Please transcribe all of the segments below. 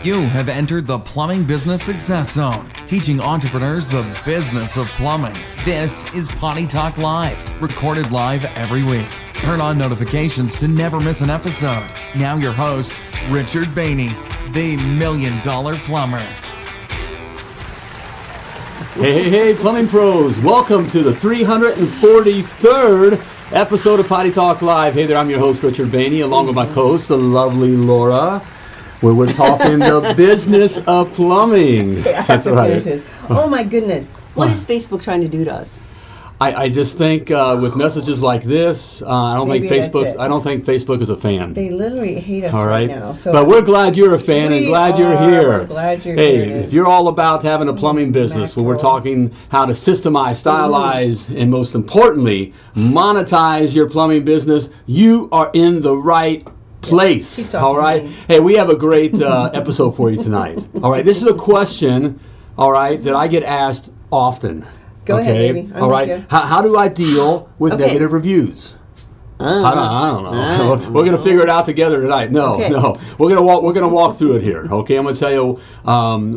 You have entered the Plumbing Business Success Zone, teaching entrepreneurs the business of plumbing. This is Potty Talk Live, recorded live every week. Turn on notifications to never miss an episode. Now your host, Richard Bainey, the $1 Million Plumber. Hey, plumbing pros. Welcome to the 343rd episode of Potty Talk Live. Hey there, I'm your host, Richard Bainey, along with my co-host, the lovely Laura, where we're talking the business of plumbing. That's right. Oh my goodness. What is Facebook trying to do to us? I just think with messages like this, I don't think Facebook is a fan. They literally hate us all right now. So but we're glad you're a fan and glad you're here. We're glad you're here. Hey, if you're all about having a plumbing business where we're talking how to systemize, stylize, and most importantly, monetize your plumbing business, you are in the right place. All right. Hey, we have a great episode for you tonight. All right. This is a question, all right, that I get asked often. Go ahead, baby. All right. How do I deal with negative reviews? I don't know. We're going to figure it out together tonight. No. We're going to walk through it here. Okay. I'm going to tell you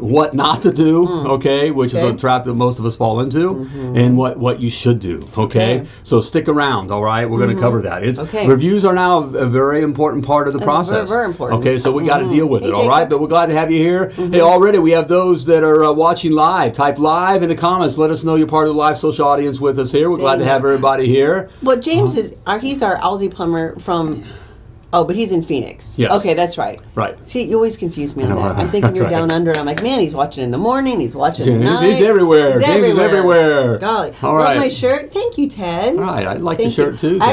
what not to do. Okay, which is a trap that most of us fall into, and what you should do. Okay. So stick around. All right. We're going to cover that. Reviews are now a very important part of the process. Very important. Okay. So we got to deal with it. All right. But we're glad to have you here. Hey, already we have those that are watching live. Type live in the comments. Let us know you're part of the live social audience with us here. We're glad to have everybody here. Well, James he's our Aussie plumber from, but he's in Phoenix. Yes. Okay, that's right. Right. See, you always confuse me on that. I'm thinking you're down under, and I'm like, man, he's watching in the morning, he's watching at night. He's everywhere. James is everywhere. Golly. All right. Love my shirt. Thank you, Ted. All right, I like the shirt too, Ted. I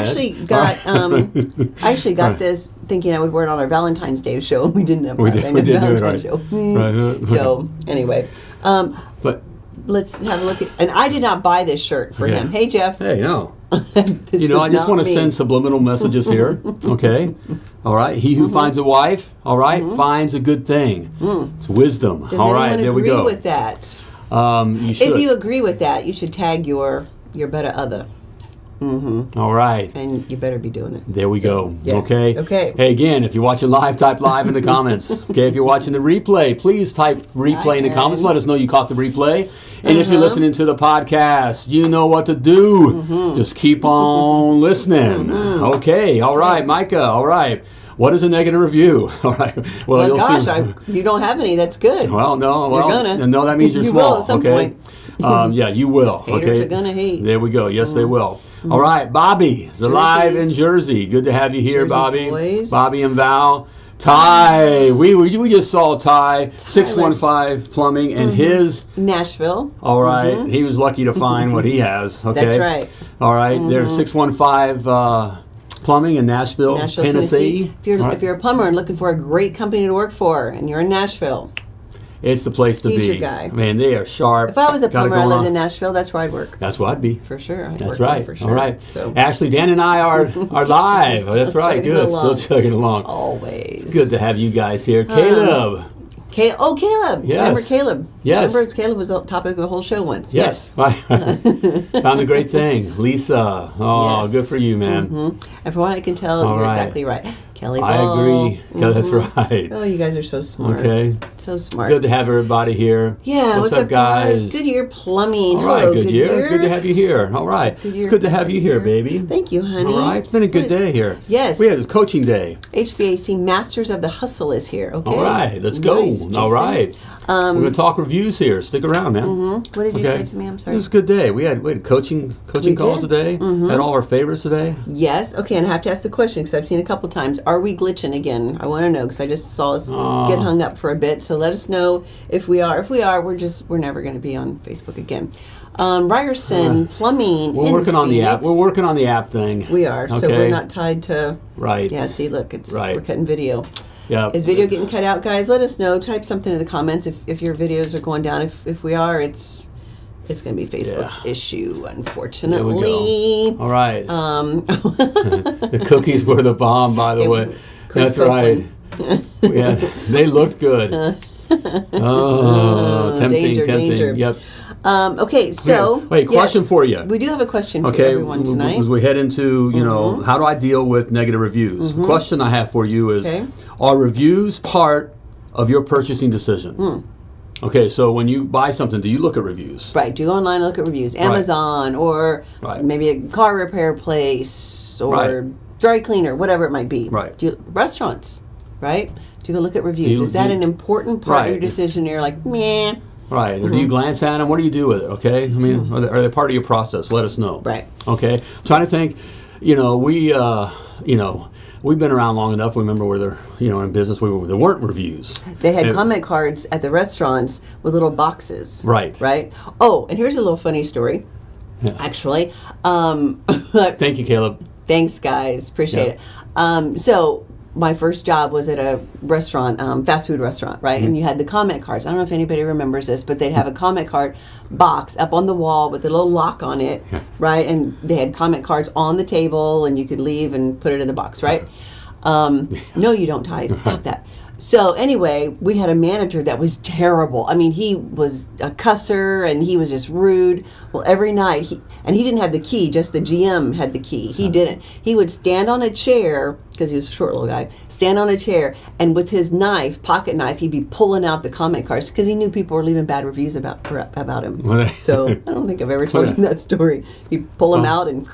actually got this thinking I would wear it on our Valentine's Day show, and we didn't have we didn't do it, right. show. Right. So, anyway. But let's have a look at, and I did not buy this shirt for him. Hey, Jeff. Hey, no. I just want to send subliminal messages here. Okay. All right. He who finds a wife, all right, finds a good thing. It's wisdom. Does all right. There we go. With that? You should. If you agree with that, you should tag your better other. All right. And you better be doing it. There we go. Yes. Okay. Hey, again, if you're watching live, type live in the comments. Okay. If you're watching the replay, please type replay in the comments. Let us know you caught the replay. And if you're listening to the podcast, you know what to do. Just keep on listening. Okay. All right, Micah. All right. What is a negative review? All right. Well gosh, you don't have any. That's good. Well, no. You're gonna. No, that means you're small. Will at some point. Yeah, you will. Haters are gonna hate. There we go. Yes, they will. All right, Bobby is alive in Jersey. Good to have you here, Jersey Bobby. Boys. Bobby and Val. Ty, we just saw Ty, 615 Plumbing, and his Nashville. All right, he was lucky to find what he has. Okay, that's right. All right, there's 615 Plumbing in Nashville, Tennessee. If you're a plumber and looking for a great company to work for, and you're in Nashville, it's the place to be. He's your guy. Man, they are sharp. If I was a plumber, I lived in Nashville, that's where I'd work. That's where I'd be. For sure. That's right. For sure. All right. So. Ashley, Dan, and I are live. That's right. Good. Still chugging along. Always. It's good to have you guys here. Caleb. Caleb. Yes. Remember Caleb? Yes. Remember Caleb was the topic of the whole show once. Yes. Found a great thing. Lisa. Oh, yes. Good for you, man. And from what I can tell, you're exactly right. Kelly Ball. I agree. That's right. Oh, you guys are so smart. Okay. So smart. Good to have everybody here. Yeah. What's up, guys? Goodyear Plumbing. All right, Hello, Goodyear. Good to have you here. All right. It's good to have you here, baby. Thank you, honey. All right. It's been a good day here. Yes. We had this coaching day. HVAC Masters of the Hustle is here. Okay. All right. Let's go. Nice, all right. We're going to talk reviews here. Stick around, man. What did you say to me? I'm sorry. It was a good day. We had coaching calls today. Had all our favorites today. Yes. Okay. And I have to ask the question because I've seen a couple times. Are we glitching again? I want to know because I just saw us get hung up for a bit. So let us know if we are. If we are, we're never going to be on Facebook again. Ryerson Plumbing. We're working on the app. We're working on the app thing. We are. Okay. So we're not tied to. Right. Yeah. See, look, we're cutting video. Yeah. Is video getting cut out, guys? Let us know. Type something in the comments if your videos are going down. If we are, it's going to be Facebook's issue, unfortunately. All right. The cookies were the bomb, by the way. That's right. They looked good. Tempting. Danger. Yep. Okay, so wait, question for you. We do have a question for everyone tonight. As we head into, how do I deal with negative reviews? The question I have for you is, are reviews part of your purchasing decision. Okay, so when you buy something, do you look at reviews? Right. Do you go online and look at reviews? Amazon or maybe a car repair place or dry cleaner, whatever it might be. Right. Restaurants, right? Do you go look at reviews? Is that an important part of your decision? You're like, meh. Right. Or do you glance at them? What do you do with it? Okay. I mean, are they part of your process? Let us know. Right. Okay. I'm trying to think. We've been around long enough. We remember where they're, in business, there weren't reviews. They had comment cards at the restaurants with little boxes. Right. Right. Oh, and here's a little funny story. Yeah. Actually. Thank you, Caleb. Thanks, guys. Appreciate it. So my first job was at a restaurant, fast food restaurant, right? And you had the comment cards. I don't know if anybody remembers this, but they'd have a comment card box up on the wall with a little lock on it, right? And they had comment cards on the table, and you could leave and put it in the box, right? No, you don't, Ty. Stop that. So anyway, we had a manager that was terrible. I mean, he was a cusser, and he was just rude. Well, every night, he didn't have the key, just the GM had the key. He didn't. He would stand on a chair, because he was a short little guy, stand on a chair, and with his knife, pocket knife, he'd be pulling out the comment cards, because he knew people were leaving bad reviews about him. So I don't think I've ever told you that story. He'd pull them out and...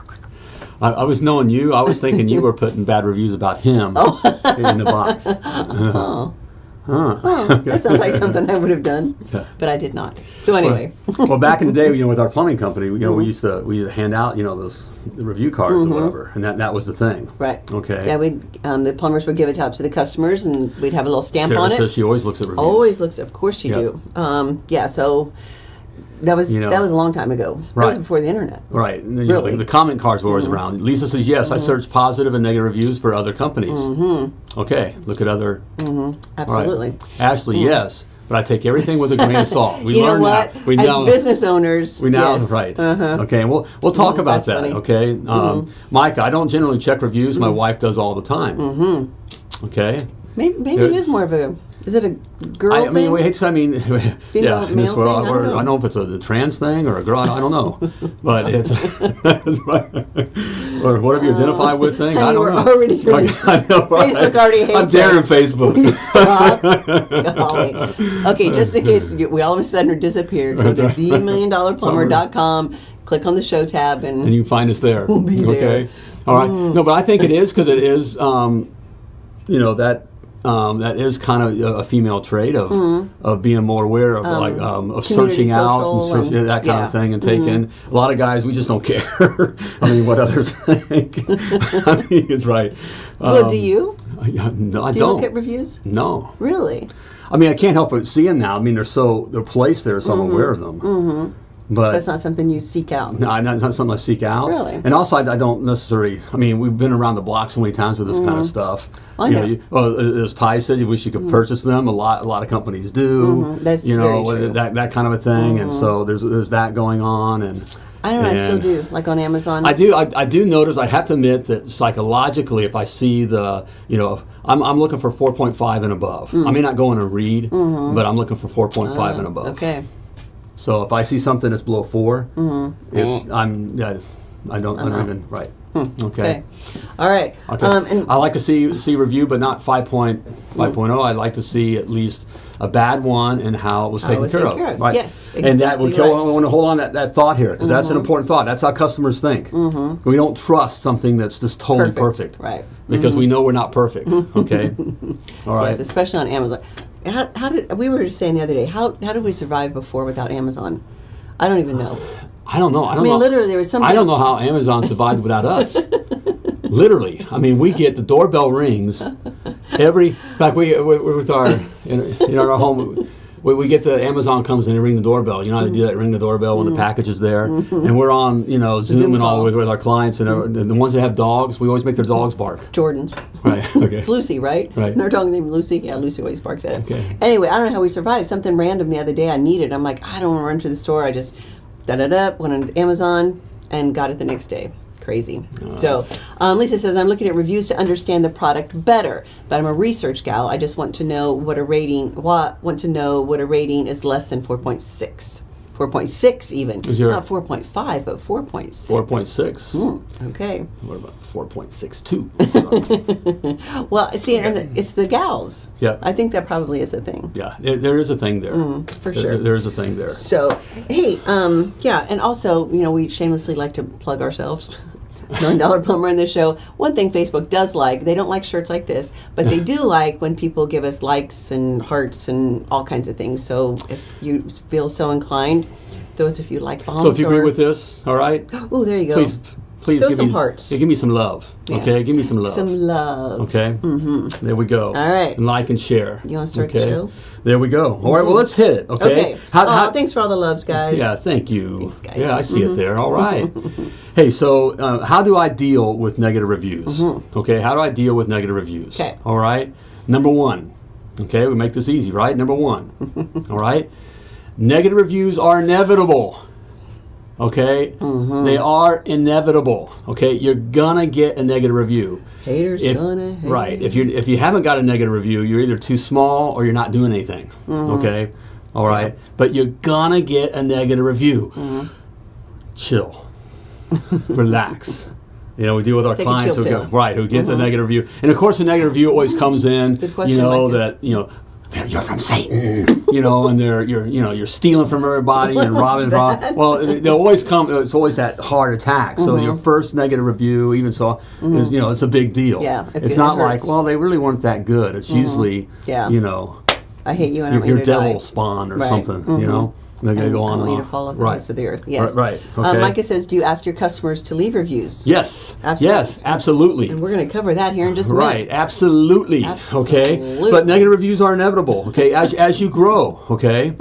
I was knowing you. I was thinking you were putting bad reviews about him in the box. That sounds like something I would have done, but I did not. So anyway. Well, back in the day, with our plumbing company, we used to hand out, those review cards or whatever, and that was the thing. Right. Okay. Yeah, the plumbers would give it out to the customers, and we'd have a little stamp on it. Sarah says she always looks at reviews. Always looks. Of course you do. So. That was a long time ago. That was before the internet. Right. Really. The comment cards were always around. Lisa says, yes, I searched positive and negative reviews for other companies. Okay. Look at other. Absolutely. Right. Ashley, yes. But I take everything with a grain of salt. We you know learned what? that. As business owners, yes. Right. Okay, and we'll talk about that. Funny. Okay, Micah, I don't generally check reviews. My wife does all the time. Okay. Maybe it is more of a. Is it a girl thing? Female, male thing? I don't know. I don't know if it's a trans thing or a girl. I don't know, but it's or whatever you identify with thing. I don't know. Already feeling, Facebook already hates us. I'm daring Facebook. Will you stop? Golly. Okay, just in case we all of a sudden disappear, go to themilliondollarplumber.com, click on the show tab, and you can find us there. We'll be there. Okay. All right. No, but I think it is because it is, that is kind of a female trait of being more aware of of searching out and that kind of thing and taking a lot of guys. We just don't care. I mean, what others think. I mean, it's right. Well, do you? No, I don't. Do you look at reviews? No. Really? I mean, I can't help but see them now. I mean, they're placed there, so I'm aware of them. But it's not something you seek out. No, not something I seek out. Really? And also, I don't necessarily. I mean, we've been around the block so many times with this kind of stuff. I know. As Ty said, you wish you could purchase them. A lot of companies do. That's very true. That kind of a thing. And so there's that going on. And I don't know. I still do. Like on Amazon. I do. I do notice. I have to admit that psychologically, if I see I'm looking for 4.5 and above. I may not go in and read, but I'm looking for 4.5 and above. Okay. So if I see something that's below 4, I don't even right. Okay. All right. Okay. And I like to see review, but not 5.0. I'd like to see at least a bad one and how it was taken care of. Right. Yes. Exactly. And that would kill. I want to hold on that thought here because that's an important thought. That's how customers think. We don't trust something that's just totally perfect. Right. Because we know we're not perfect. Okay. All right. Yes, especially on Amazon. How did we were just saying the other day? How did we survive before without Amazon? I don't even know. I don't know. I mean, literally, there was something. I don't know how Amazon survived without us. Literally, I mean, we get the doorbell rings every. Like we're with our in our home. We get the Amazon comes in and ring the doorbell. You know how they do that? Ring the doorbell when the package is there, and we're on Zoom and all with our clients and the ones that have dogs. We always make their dogs bark. Jordans. Right. Okay. It's Lucy, right? Right. Their dog named Lucy. Yeah, Lucy always barks at it. Okay. Anyway, I don't know how we survived. Something random the other day I needed. I'm like, I don't want to run to the store. I just went on Amazon and got it the next day. Crazy. So Lisa says, I'm looking at reviews to understand the product better, but I'm a research gal. I just want to know what a rating is less than 4.6. 4.6 even. Is your- Not 4.5, but 4.6. 4.6. Okay. What about 4.62? Well, see, and it's the gals. Yeah. I think that probably is a thing. Yeah, there is a thing there. For sure. There is a thing there. So, hey, yeah, and also, we shamelessly like to plug ourselves. $9 Plumber in the show. One thing Facebook does like, they don't like shirts like this, but they do like when people give us likes and hearts and all kinds of things. So if you feel so inclined, those of you like bombs. So if you agree with this, all right? Oh, there you go. Please Throw give some me hearts. Yeah, give me some love. Yeah. Okay, give me some love. Some love. Okay. There we go. All right. And like and share. You want to start the show? There we go. All right. Well, let's hit it. Okay. Okay. Thanks for all the loves, guys. Yeah. Thank you. Thanks, guys. Yeah, I see it there. All right. Hey, so how do I deal with negative reviews? Okay. How do I deal with negative reviews? Okay. All right. Number one. Okay. We make this easy, right? Number one. All right. Negative reviews are inevitable. Okay, they are inevitable. Okay, you're gonna get a negative review. Haters gonna hate. Right. If you haven't got a negative review, you're either too small or you're not doing anything. Okay, all right. But you're gonna get a negative review. Chill, relax. We deal with our Take a clients chill who pill. who get the negative review, and of course the negative review always comes in. Good question, Micah. You're from Satan, and you're stealing from everybody and robbing. Well, they always come. It's always that heart attack. So your first negative review, even so, is it's a big deal. Yeah, it's not like, well, they really weren't that good. It's usually, I hate you and I want your you to devil die. spawn or Right. something. They're going to go on I and want you on. to fall off the Right. face of the earth. Yes. Right. Okay. Micah says, do you ask your customers to leave reviews? Yes. Absolutely. Yes. Absolutely. And we're going to cover that here in just a minute. Right, absolutely. Okay, Absolutely. but negative reviews are inevitable. Okay, as you grow. Okay,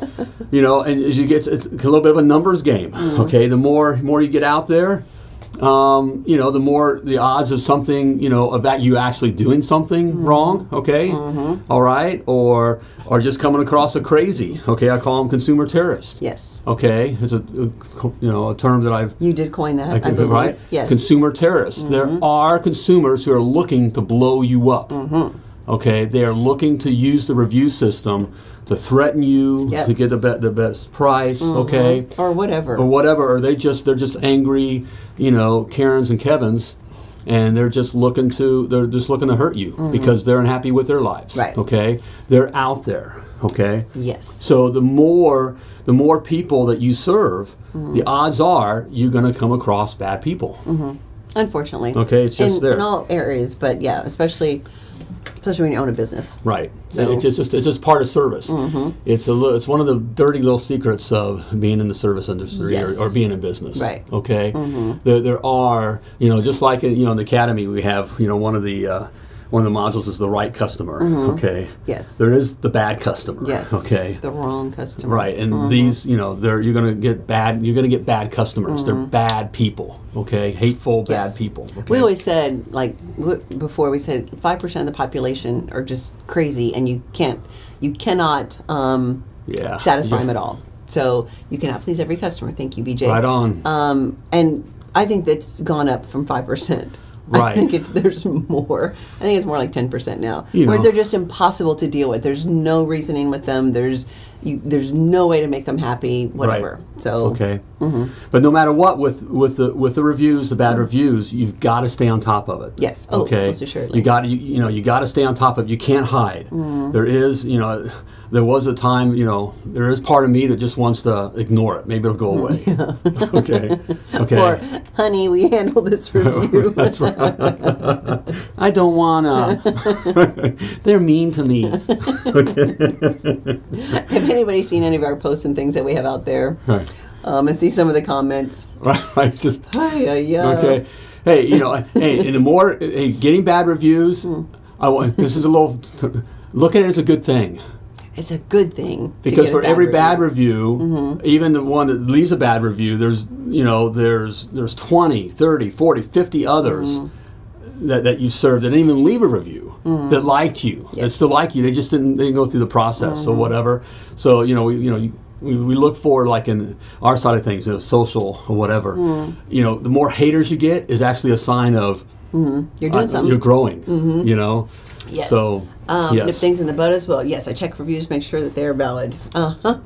and as you get, it's a little bit of a numbers game. Okay, the more you get out there, the more the odds of something, of that you actually doing something wrong. Okay, all right, or just coming across a crazy. Okay, I call them consumer terrorists. Yes. Okay, it's a term that I've. You did coin that, I believe. Right? Yes. Consumer terrorists. There are consumers who are looking to blow you up. Okay, they are looking to use the review system to threaten you, to get the best price. Okay, Or whatever. or they're just angry, Karens and Kevins, and they're just looking to hurt you because they're unhappy with their lives. Right. Okay, they're out there. Okay. Yes. So the more people that you serve, the odds are you're going to come across bad people. Unfortunately. Okay, it's just there. In all areas, but yeah, especially when you own a business. Right. So- It's just part of service. It's one of the dirty little secrets of being in the service industry Yes. or being in business. Right. Okay. There are just like in the academy we have one of the modules is the right customer. Okay. Yes. There is the bad customer. Yes. Okay. The wrong customer. Right, and these, you're going to get bad customers. They're bad people, okay? Hateful, bad Yes. people. Okay? We always said, before we said 5% of the population are just crazy, and you cannot satisfy them at all. So you cannot please every customer. Thank you, BJ. Right on. And I think that's gone up from 5%. Right. I think there's more. I think it's more like 10% now. You Where know. they're just impossible to deal with. There's no reasoning with them. There's no way to make them happy. Whatever. Right. So Okay. But no matter what, with the reviews, the bad reviews, you've got to stay on top of it. Yes. Oh, Okay. most assuredly. You got to stay on top of it. You can't hide. There is there was a time there is part of me that just wants to ignore it. Maybe it'll go away. Okay. Okay. Or, honey, we handle this review. That's right. I don't wanna. They're mean to me. Have anybody seen any of our posts and things that we have out there? Right. And see some of the comments. Right. Just Yeah. okay. Hey, and the more getting bad reviews. This is a little. Look at it as a good thing. It's a good thing. to Because get a for every bad review. review, even the one that leaves a bad review, there's 20, 30, 40, 50 others that you served that didn't even leave a review that liked you, that still like you. They just didn't go through the process or whatever. So we look for, like in our side of things, social or whatever. The more haters you get is actually a sign of You're doing something. you're growing. Yes. So, yes. Nip things in the bud as well. Yes, I check reviews, make sure that they're valid.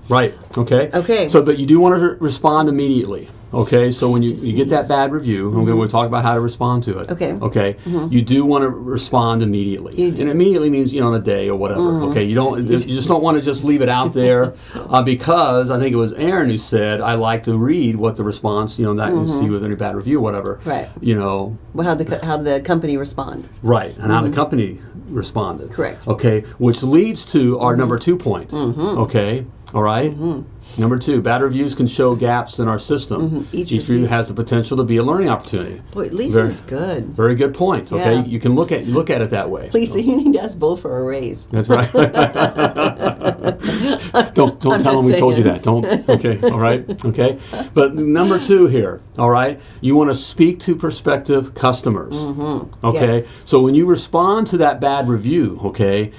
Right. Okay. Okay. So, but you do want to respond immediately. Okay. So when you get that bad review, we'll talk about how to respond to it. Okay. Okay. You do want to respond immediately. You do. And immediately means in a day or whatever. Okay. You just don't want to just leave it out there because I think it was Aaron who said I like to read what the response that see was any bad review or whatever. Right. Well, how the company respond. Right. And how the company responded. Correct. Okay, which leads to our number 2 point. Okay, all right. Number 2, bad reviews can show gaps in our system. Each review has the potential to be a learning opportunity. Boy, Lisa's good. Very good point. Okay, Yeah. you can look at it that way. Lisa, you need to ask Bull for a raise. That's right. don't tell them we told you that. Don't. Okay. All right. Okay. But number 2 here. All right. You want to speak to prospective customers. Okay. Yes. So when you respond to that bad review, okay,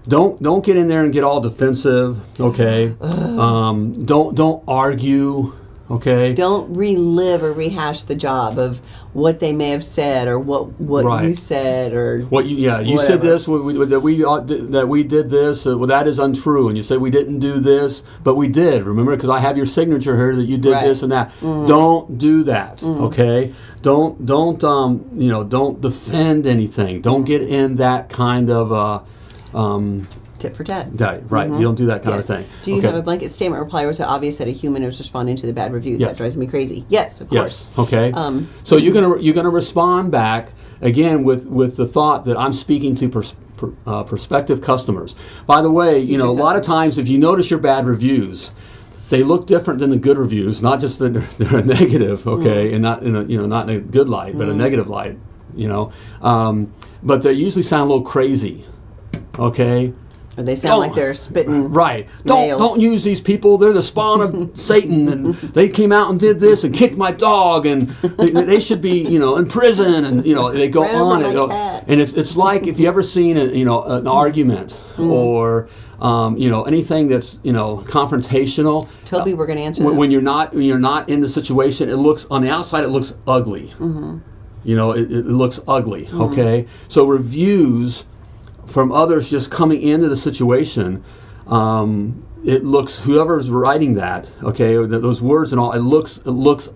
don't get in there and get all defensive. Okay. Don't argue. Okay. Don't relive or rehash the job of what they may have said or what Right. you said or What you whatever. said this that we did this. Well, that is untrue, and you say we didn't do this, but we did. Remember, because I have your signature here that you did Right. this and that. Don't do that. Okay. Don't defend anything. Don't get in that kind of tit for tat. right. You don't do that kind Yes. of thing. Do you Okay. have a blanket statement reply, or is it obvious that a human is responding to the bad review? Yes. That drives me crazy. Yes, of course. Yes. Okay. So you're gonna respond back again with the thought that I'm speaking to prospective customers. By the way, a lot of times if you notice your bad reviews, they look different than the good reviews. Not just that they're negative, okay, and not in a good light, but a negative light. But they usually sound a little crazy. Okay. Or they sound like they're spitting. Right. nails. Don't use these people. They're the spawn of Satan, and they came out and did this and kicked my dog, and they should be in prison, and they go Ran over on my and go. cat. And it's like if you ever seen an argument or anything that's confrontational. Toby, we're going to answer that. When you're not in the situation, it looks on the outside it looks ugly. It looks ugly. Okay. So reviews from others just coming into the situation, it looks, whoever's writing that, okay, those words and all, it looks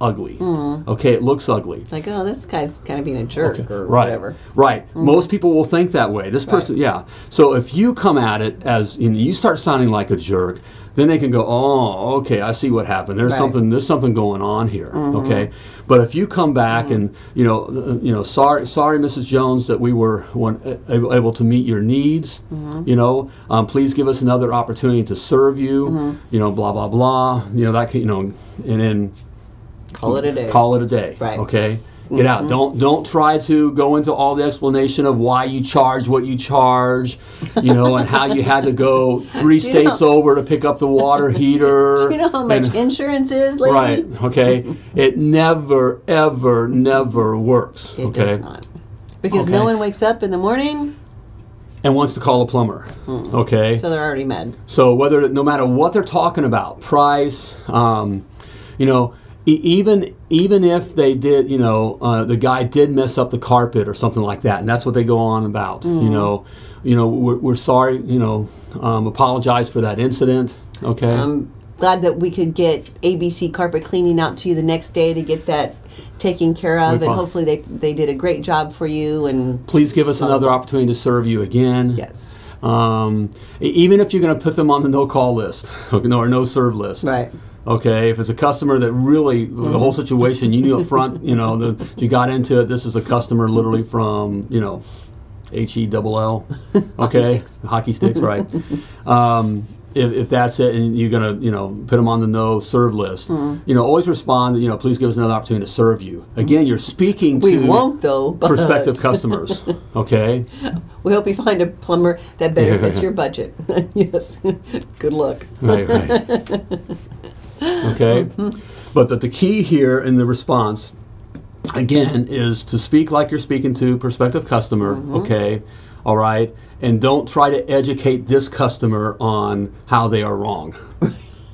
ugly. Okay, it looks ugly. It's like, oh, this guy's kind of being a jerk or Right. whatever. Right. Most people will think that way. This person, yeah. So if you come at it as you start sounding like a jerk, then they can go, oh, okay, I see what happened. There's something going on here. Okay. But if you come back and sorry, Mrs. Jones, that we were able to meet your needs. Please give us another opportunity to serve you. Blah blah blah. That can, and then Call it a day. Call it a day. Right. Okay. Get out. Don't try to go into all the explanation of why you charge what you charge, and how you had to go 3 states over to pick up the water heater. Do you know how much insurance is, lady? Right. Okay. It never, ever, never works. It okay. does not. Because no one wakes up in the morning and wants to call a plumber. Okay. so they're already mad. So no matter what they're talking about, price, even if they did, the guy did mess up the carpet or something like that, and that's what they go on about. We're sorry. Apologize for that incident. Okay. I'm glad that we could get ABC carpet cleaning out to you the next day to get that taken care of, and hopefully they did a great job for you. And please give us another opportunity to serve you again. Yes. Even if you're going to put them on the no-call list, or no serve list. Right. Okay, if it's a customer that really, the whole situation, you knew up front, you got into it, this is a customer literally from, HELL. Okay. Hockey sticks, right. If that's it and you're going to, put them on the no serve list, always respond, please give us another opportunity to serve you. Again, you're speaking to we won't, though, but prospective customers. Okay. We hope you find a plumber that better fits your budget. Yes. Good luck. Right. Okay, but the key here in the response, again, is to speak like you're speaking to prospective customer. Okay, all right, and don't try to educate this customer on how they are wrong.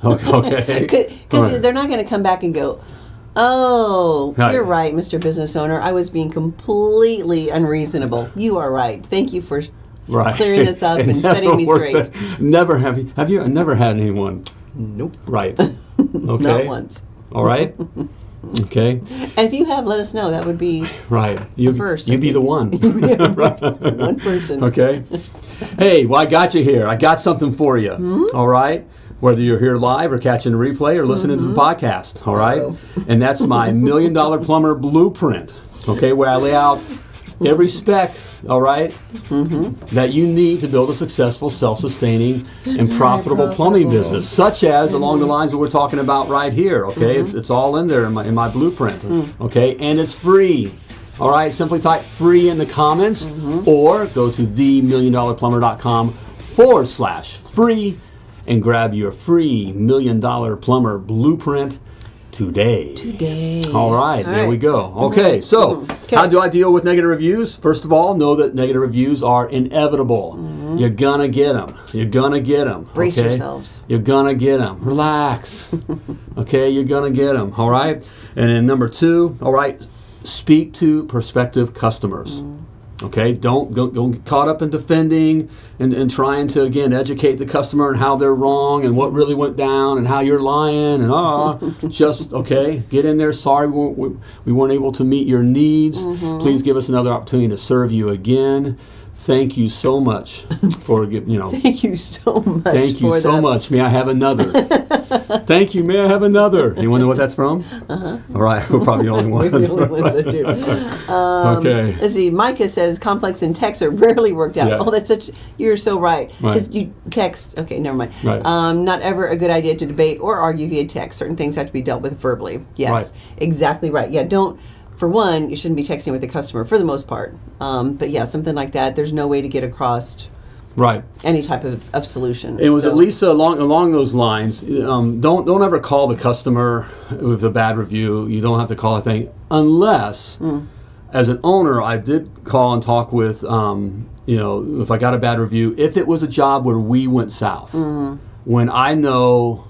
Okay, because they're not going to come back and go, oh, you're right, Mr. Business Owner. I was being completely unreasonable. You are right. Thank you for Right. clearing this up and setting me straight. Never have you never had anyone? Nope. Right. Okay. Not once. All right. Okay. And if you have, let us know. That would be right. You first. You'd be the one. One person. Okay. Hey, well, I got you here. I got something for you. All right. Whether you're here live or catching a replay or listening to the podcast. All right. And that's my $1 Million Plumber Blueprint. Okay, where I lay out every spec, all right, that you need to build a successful, self-sustaining, and profitable plumbing business, such as along the lines that we're talking about right here. Okay, it's all in there in my blueprint. Okay, and it's free. All right, simply type free in the comments, or go to themilliondollarplumber.com/free and grab your free $1 Million Plumber Blueprint today. All right, there we go. Okay, so how do I deal with negative reviews? First of all, know that negative reviews are inevitable. You're gonna get them. You're gonna get them. Brace yourselves. You're gonna get them. Relax. Okay, you're gonna get them. All right. And then number 2, all right, speak to prospective customers. Okay, don't get caught up in defending and trying to, again, educate the customer and how they're wrong and what really went down and how you're lying and just, okay, get in there. Sorry we weren't able to meet your needs. Please give us another opportunity to serve you again. Thank you so much for, Thank you so much. Thank you so much. May I have another? Thank you. May I have another? Anyone know what that's from? All right. We're probably the only ones. We're the only ones that do. Okay. Let's see. Micah says complex and text are rarely worked out. Yeah. Oh, you're so right. Because you text, okay, never mind. Right. Not ever a good idea to debate or argue via text. Certain things have to be dealt with verbally. Yes. Right. Exactly right. Yeah, for one, you shouldn't be texting with the customer for the most part. But yeah, something like that, there's no way to get across any type of solution. It was at least along those lines. Don't ever call the customer with a bad review. You don't have to call a thing unless, as an owner, I did call and talk with, if I got a bad review, if it was a job where we went south, when I know,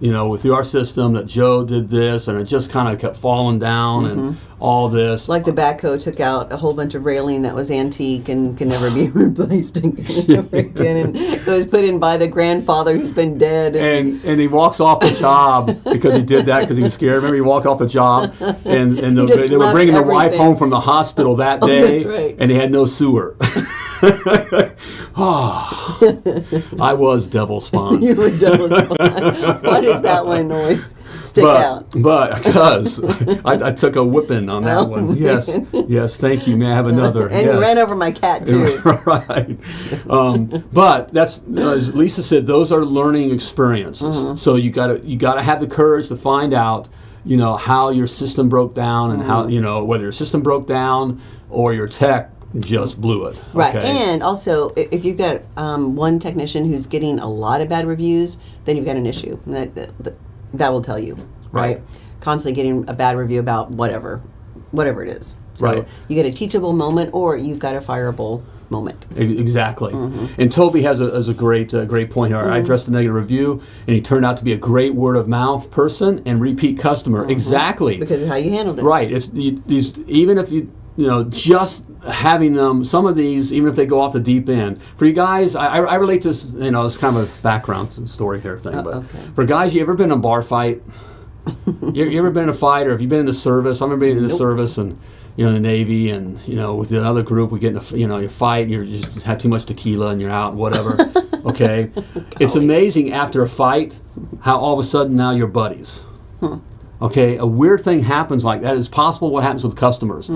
through our system that Joe did this and it just kind of kept falling down and all this. Like the backhoe took out a whole bunch of railing that was antique and can never be replaced again. And it was put in by the grandfather who's been dead. And he walks off the job because he did that because he was scared. Remember, he walked off the job and they were bringing the wife home from the hospital that day. That's right. And they had no sewer. I was devil spawned. You were devil spawned. What is that one noise? Stick out. But because I took a whipping on that one. Yes, thank you. May I have another? And you ran over my cat too. Right. But that's, as Lisa said, those are learning experiences. So you gotta have the courage to find out, how your system broke down and how, whether your system broke down or your tech just blew it. Right. Okay? And also, if you've got one technician who's getting a lot of bad reviews, then you've got an issue. That will tell you, right? Constantly getting a bad review about whatever it is. So you get a teachable moment, or you've got a fireable moment. Exactly. And Toby has a great point here. I addressed a negative review, and he turned out to be a great word of mouth person and repeat customer. Exactly. Because of how you handled it. Right. It's these, even if you just having them, some of these, even if they go off the deep end, for you guys, I relate to this, it's kind of a background story here thing, but for guys, you ever been in a bar fight? you ever been in a fight, or have you been in the service? I remember being in the service and, in the Navy, and, with the other group, we get in you fight, and you just had too much tequila and you're out, whatever, okay? It's amazing after a fight how all of a sudden now you're buddies. Okay, a weird thing happens like that. It's possible what happens with customers.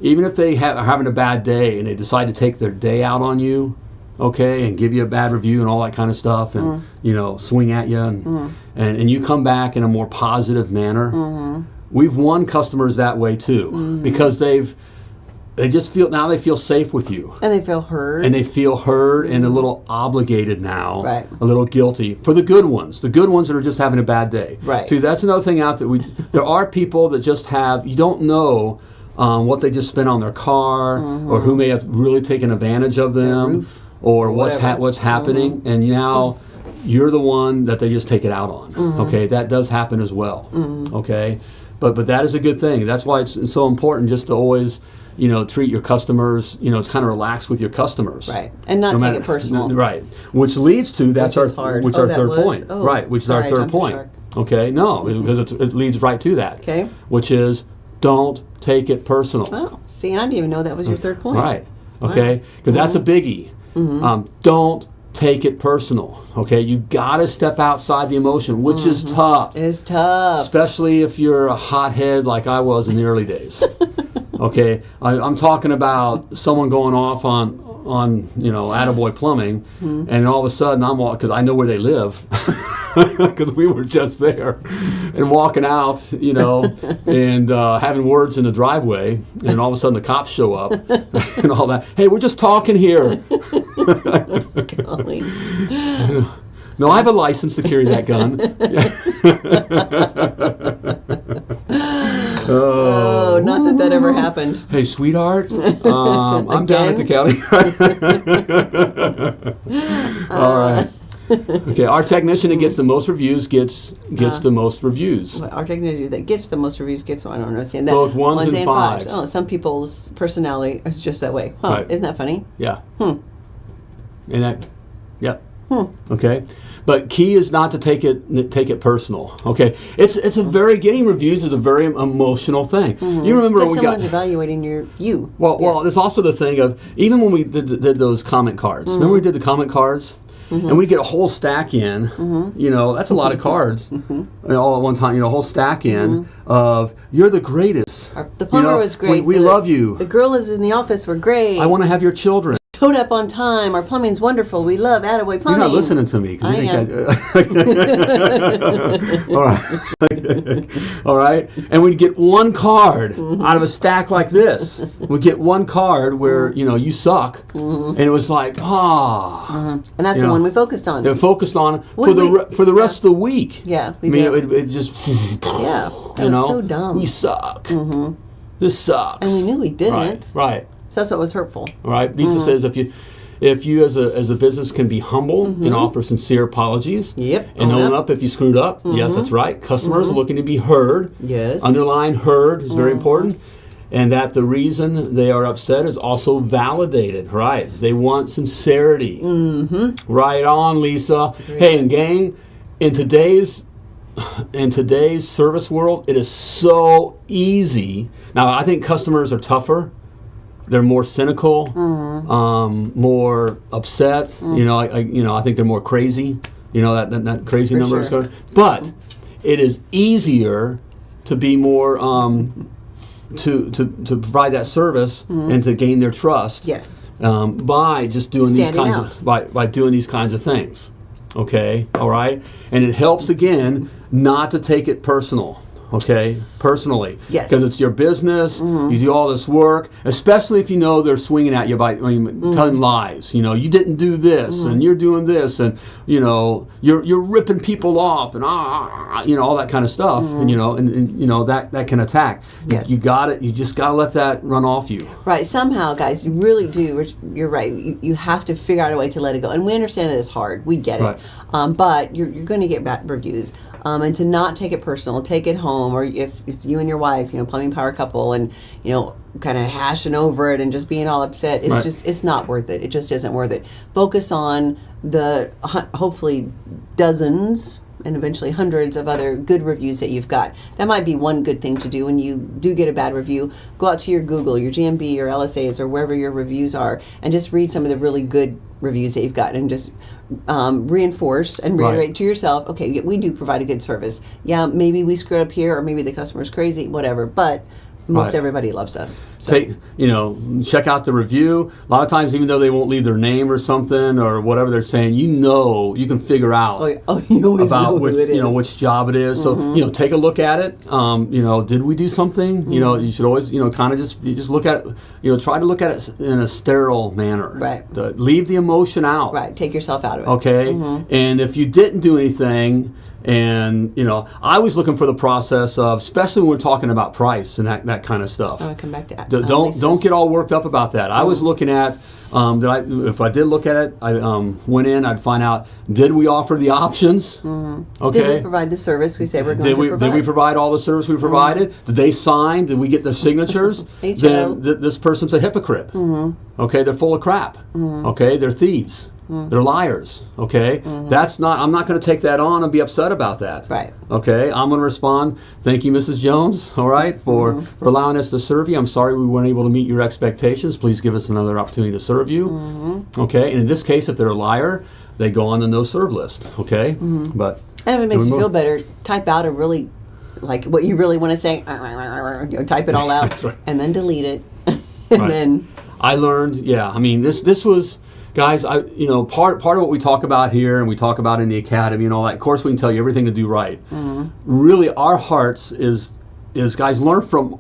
Even if they are having a bad day and they decide to take their day out on you, okay, and give you a bad review and all that kind of stuff, and swing at you, and you come back in a more positive manner. We've won customers that way too, because they just feel safe with you. And they feel heard. And they feel heard and a little obligated now. Right. A little guilty. For the good ones. The good ones that are just having a bad day. Right. See, that's another thing out there. There are people that just you don't know what they just spent on their car, or who may have really taken advantage of them, or what's happening. And now you're the one that they just take it out on. Okay, that does happen as well. Okay. But that is a good thing. That's why it's so important just to always, treat your customers, kind of relax with your customers. Right. And not take it personal. Right. Which leads to, that's our third point. Oh, right, which sorry, is our third point. Okay, no, because it leads right to that. Okay. Which is, don't take it personal. Oh, see, and I didn't even know that was your third point. Right. Okay, because that's a biggie. Don't take it personal. Okay, you got to step outside the emotion, which is tough. It's tough. Especially if you're a hothead like I was in the early days. Okay, I'm talking about someone going off on Attaboy Plumbing, and all of a sudden I'm walking, because I know where they live, because we were just there, and walking out, and having words in the driveway, and all of a sudden the cops show up, and all that. Hey, we're just talking here. Golly. No, I have a license to carry that gun. Oh, not that ever happened. Hey, sweetheart, I'm down at the county. All right. Okay, our technician that gets the most reviews gets the most reviews. Our technician that gets the most reviews gets, I don't understand that. Both ones and fives. Oh, some people's personality is just that way. Huh, right. Isn't that funny? Yeah. And yep. Okay. But key is not to take it personal. Okay, getting reviews is a very emotional thing. You remember when someone's evaluating you. Well, there's also the thing of, even when we did those comment cards. Remember we did the comment cards, and we get a whole stack in. That's a lot of cards, all at one time. A whole stack in of, you're the greatest. The plumber was great. We love you. The girls in the office were great. I want to have your children. Showed up on time. Our plumbing's wonderful. We love Attaboy Plumbing. You're not listening to me. I am. All right. All right. And we'd get one card out of a stack like this. We'd get one card where, you suck. And it was like, And that's the one we focused on. And focused on for the rest of the week. Yeah. It just, yeah. That was so dumb. We suck. This sucks. And we knew we didn't. Right. So that's what was hurtful. All right. Lisa says, if you as a business can be humble and offer sincere apologies, and own up if you screwed up, yes, that's right. Customers are looking to be heard. Yes. Underline heard is very important. And that the reason they are upset is also validated. Right. They want sincerity. Right on, Lisa. Hey, and gang, in today's service world, it is so easy. Now, I think customers are tougher. They're more cynical, more upset. I think they're more crazy. That crazy For number is sure. going. But it is easier to be more to provide that service and to gain their trust. Yes. By just doing by doing these kinds of things. Okay. All right. And it helps again not to take it personal. Okay, personally. Yes. Because it's your business, you do all this work, especially if they're swinging at you by telling lies. You didn't do this, and you're doing this, and, you're ripping people off, and, all that kind of stuff, and that can attack. Yes. You just got to let that run off you. Right. Somehow, guys, you really do. You're right. You have to figure out a way to let it go. And we understand it is hard. We get it. Right. But you're going to get bad reviews. And to not take it personal, take it home, or if it's you and your wife, plumbing power couple, and kind of hashing over it and just being all upset, it's it's not worth it. It just isn't worth it. Focus on the hopefully dozens and eventually hundreds of other good reviews that you've got. That might be one good thing to do when you do get a bad review. Go out to your Google, your GMB, your LSAs, or wherever your reviews are, and just read some of the really good reviews that you've got, and just reinforce and reiterate to yourself, okay, we do provide a good service. Yeah, maybe we screwed up here, or maybe the customer's crazy, whatever, but most everybody loves us. So. Check out the review. A lot of times, even though they won't leave their name or something or whatever they're saying, you can figure out you always about know who it is. Which job it is. So take a look at it. Did we do something? You should always kind of just look at it. Try to look at it in a sterile manner. Right. Leave the emotion out. Right. Take yourself out of it. Okay. And if you didn't do anything, And, I was looking for the process of, especially when we're talking about price and that kind of stuff. I want to come back to that. Don't get all worked up about that. I was looking at, if I did look at it, I went in, I'd find out, did we offer the options? Okay. Did we provide the service we say we're going to provide? Did we provide all the service we provided? Did they sign? Did we get their signatures? Hey, Joe. Then this person's a hypocrite. Okay, they're full of crap. Okay, they're thieves. They're liars. Okay, that's not. I'm not going to take that on and be upset about that. Right. Okay, I'm going to respond. Thank you, Mrs. Jones. All right, for allowing us to serve you. I'm sorry we weren't able to meet your expectations. Please give us another opportunity to serve you. Okay, and in this case, if they're a liar, they go on the no serve list. Okay, but and if it makes you feel better, type out a really, like what you really want to say. Type it all out, right. And then delete it, and then. I learned. Yeah, I mean this was. Guys, part of what we talk about here and we talk about in the academy and all that, of course we can tell you everything to do right. Really, our hearts is guys, learn from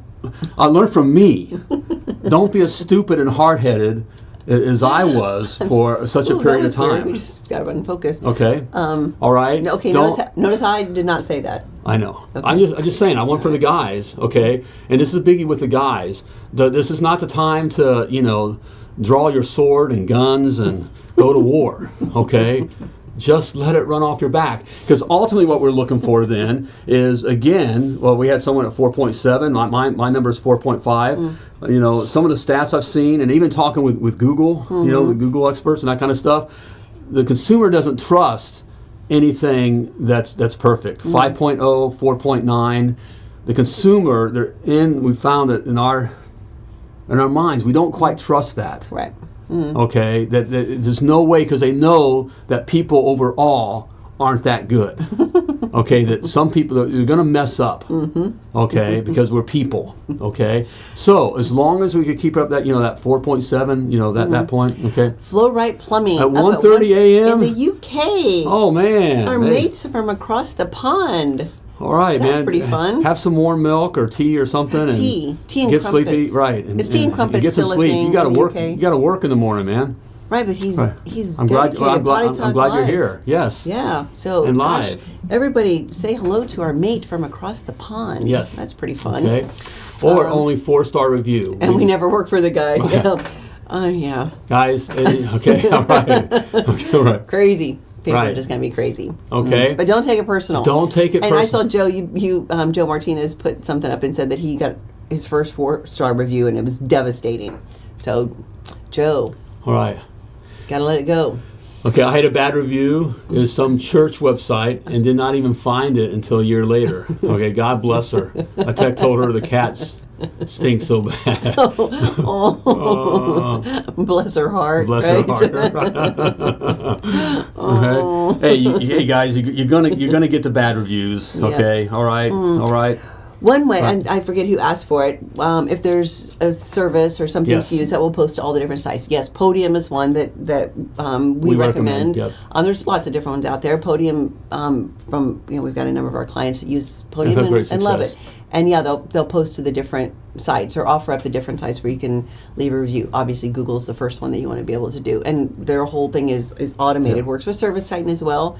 me. Don't be as stupid and hard-headed as I was for such a period of time. We just got to run focused. Okay. All right. Okay. Notice I did not say that. I know. Okay. I'm just saying. I want for the guys. Okay. And this is a biggie with the guys. This is not the time to draw your sword and guns and go to war, okay? Just let it run off your back. Because ultimately what we're looking for then is, again, well, we had someone at 4.7. My number is 4.5. Some of the stats I've seen, and even talking with Google, the Google experts and that kind of stuff, the consumer doesn't trust anything that's perfect. 5.0, 4.9. The consumer, we found that in our minds, we don't quite trust that. Right. Okay, that there's no way, because they know that people overall aren't that good. Okay, that some people are going to mess up. Okay, because we're people. Okay, so as long as we could keep up that that 4.7, that point. Okay. Flow Right Plumbing At 1:30 a.m. in the UK. Oh man, our mates from across the pond. All right, That's man. pretty fun. Have some warm milk or tea or something. Tea and get crumpets. Sleepy, right? Is tea and crumpets get some still a sleep. thing You got to in the work. UK? You got to work in the morning, man. Right, but he's I'm glad. dedicated. I'm Potty Talk glad you're Live. here. Yes. Yeah. So and gosh, live. Everybody, say hello to our mate from across the pond. Yes. That's pretty fun. Okay. Or only 4-star review. And we never work for the guy. Yeah. Guys. Okay. All right. Okay. All right. Crazy. People Right. are just going to be crazy. Okay. But don't take it personal. Don't take it And personal. I saw Joe, Joe Martinez put something up and said that he got his first 4-star review and it was devastating. So, Joe, All right. got to let it go. Okay, I had a bad review. It was some church website and did not even find it until a year later. Okay, God bless her. I told her the cats stink so bad. Bless her heart. Bless right? her heart. Okay. Hey guys, you're gonna get the bad reviews. Okay, all right, all right. One way, and I forget who asked for it, if there's a service or something Yes. to use that will post to all the different sites. Yes, Podium is one that we recommend. yep. There's lots of different ones out there. Podium, we've got a number of our clients that use Podium had great and love success. it. And yeah, they'll post to the different sites or offer up the different sites where you can leave a review. Obviously, Google's the first one that you want to be able to do, and their whole thing is automated. Yep. Works with ServiceTitan as well.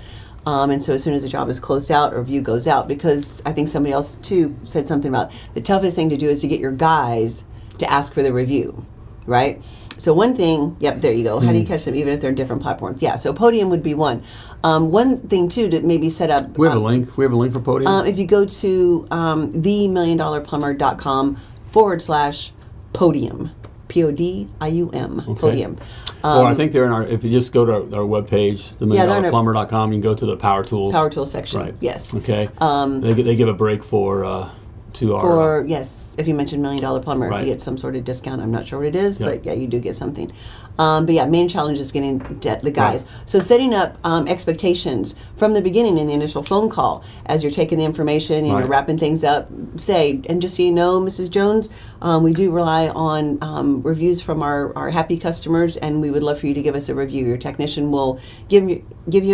And so as soon as the job is closed out, a review goes out, because I think somebody else too said something about the toughest thing to do is to get your guys to ask for the review, right? So one thing, yep, there you go. How do you catch them, even if they're different platforms? Yeah, so Podium would be one. One thing too to maybe set up. We have a link. We have a link for Podium. If you go to themilliondollarplumber.com/podium. Podium. Okay. Podium. Or I think they're in our. If you just go to our webpage, themilliondollarplumber.com, you can go to the Power Tools. Power Tools section. Right. Yes. Okay. They give a break to our. For yes, if you mention $1 Million Plumber, Right. you get some sort of discount. I'm not sure what it is, Yep. but yeah, you do get something. But yeah, main challenge is getting the guys. Right. So setting up expectations from the beginning in the initial phone call, as you're taking the information and Right. you're wrapping things up. Say, and just so you know, Mrs. Jones, we do rely on reviews from our happy customers, and we would love for you to give us a review. Your technician will give you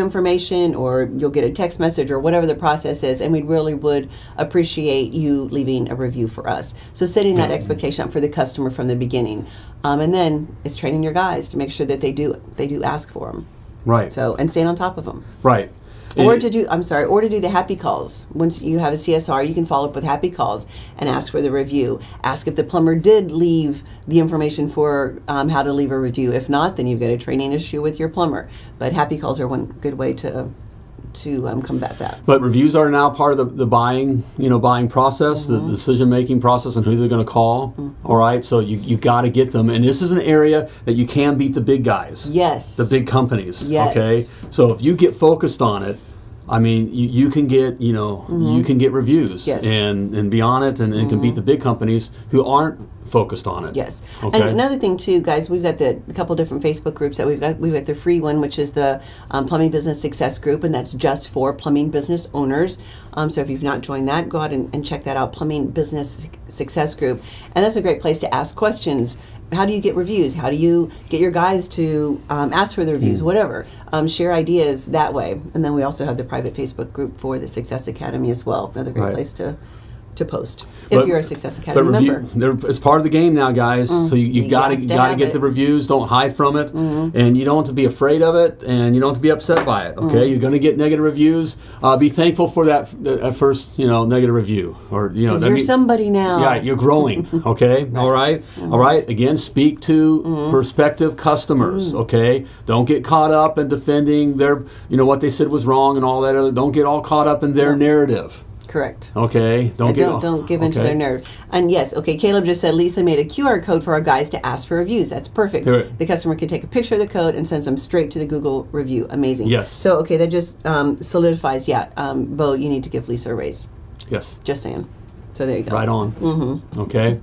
information, or you'll get a text message, or whatever the process is, and we really would appreciate you leaving a review for us. So setting that expectation up for the customer from the beginning, and then it's training your guys to make sure that they do ask for them. Right. So, and staying on top of them. Right. Or to do the happy calls. Once you have a CSR, you can follow up with happy calls and ask for the review. Ask if the plumber did leave the information for how to leave a review. If not, then you've got a training issue with your plumber. But happy calls are one good way to combat that. But reviews are now part of the buying process, the decision-making process, and who they're going to call. All right, so you got to get them, and this is an area that you can beat the big guys. Yes. The big companies. Yes. Okay, so if you get focused on it, I mean, you can get you can get reviews and be on it, and can beat the big companies who aren't focused on it. Yes. Okay. And another thing too, guys, we've got a couple different Facebook groups that we've got. We've got the free one, which is the Plumbing Business Success Group, and that's just for plumbing business owners. So if you've not joined that, go out and check that out, Plumbing Business Success Group. And that's a great place to ask questions. How do you get reviews? How do you get your guys to ask for the reviews? Whatever. Share ideas that way. And then we also have the private Facebook group for the Success Academy as well. Another great place to post if you're a Success Academy member. It's part of the game now, guys. So you got to get the reviews. Don't hide from it, and you don't have to be afraid of it, and you don't have to be upset by it. Okay, you're going to get negative reviews. Be thankful for that first negative review, or you're somebody now. Yeah, you're growing. Okay, all right. Again, speak to prospective customers. Okay, don't get caught up in defending their what they said was wrong and all that. Don't get all caught up in their narrative. Correct. Okay. Don't give in to their nerve. And yes, okay, Caleb just said Lisa made a QR code for our guys to ask for reviews. That's perfect. The customer can take a picture of the code and sends them straight to the Google review. Amazing. Yes. So, okay, that just solidifies, Bo, you need to give Lisa a raise. Yes. Just saying. So there you go. Right on. Okay.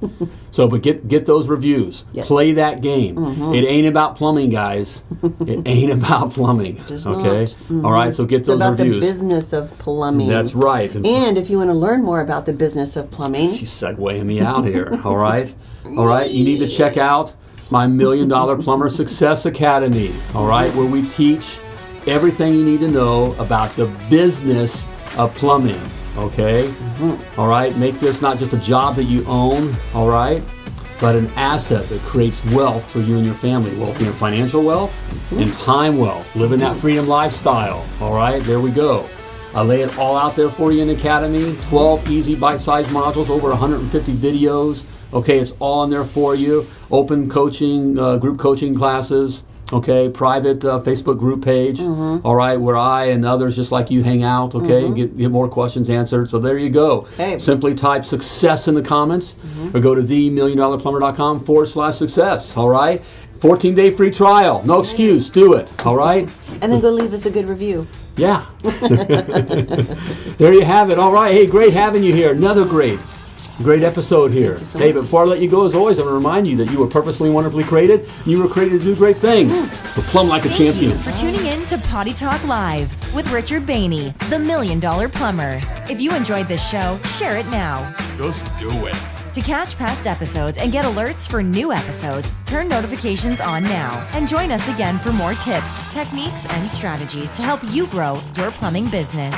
So, but get those reviews. Yes. Play that game. It ain't about plumbing, guys. It ain't about plumbing. Okay. All right. So get those reviews. It's about the business of plumbing. That's right. And if you want to learn more about the business of plumbing, she's segueing me out here. All right. All right. You need to check out my $1 Million Plumber Success Academy. All right, where we teach everything you need to know about the business of plumbing. Okay? All right? Make this not just a job that you own, all right, but an asset that creates wealth for you and your family. Wealth being financial wealth and time wealth. Living that freedom lifestyle. All right? There we go. I lay it all out there for you in the Academy. 12 easy bite-sized modules, over 150 videos. Okay, it's all in there for you. Open coaching, group coaching classes. Okay, private Facebook group page, all right, where I and others just like you hang out, okay, and get more questions answered. So there you go. Okay. Simply type success in the comments or go to themilliondollarplumber.com/success, all right? 14-day free trial, no excuse, do it, all right? And then go leave us a good review. Yeah. There you have it, all right. Hey, great having you here. Another great episode here. Hey, but before I let you go, as always, I'm going to remind you that you were purposely and wonderfully created. You were created to do great things. So plumb like a champion. Thank you for tuning in to Potty Talk Live with Richard Bainey, the $1 Million Plumber. If you enjoyed this show, share it now. Just do it. To catch past episodes and get alerts for new episodes, turn notifications on now and join us again for more tips, techniques, and strategies to help you grow your plumbing business.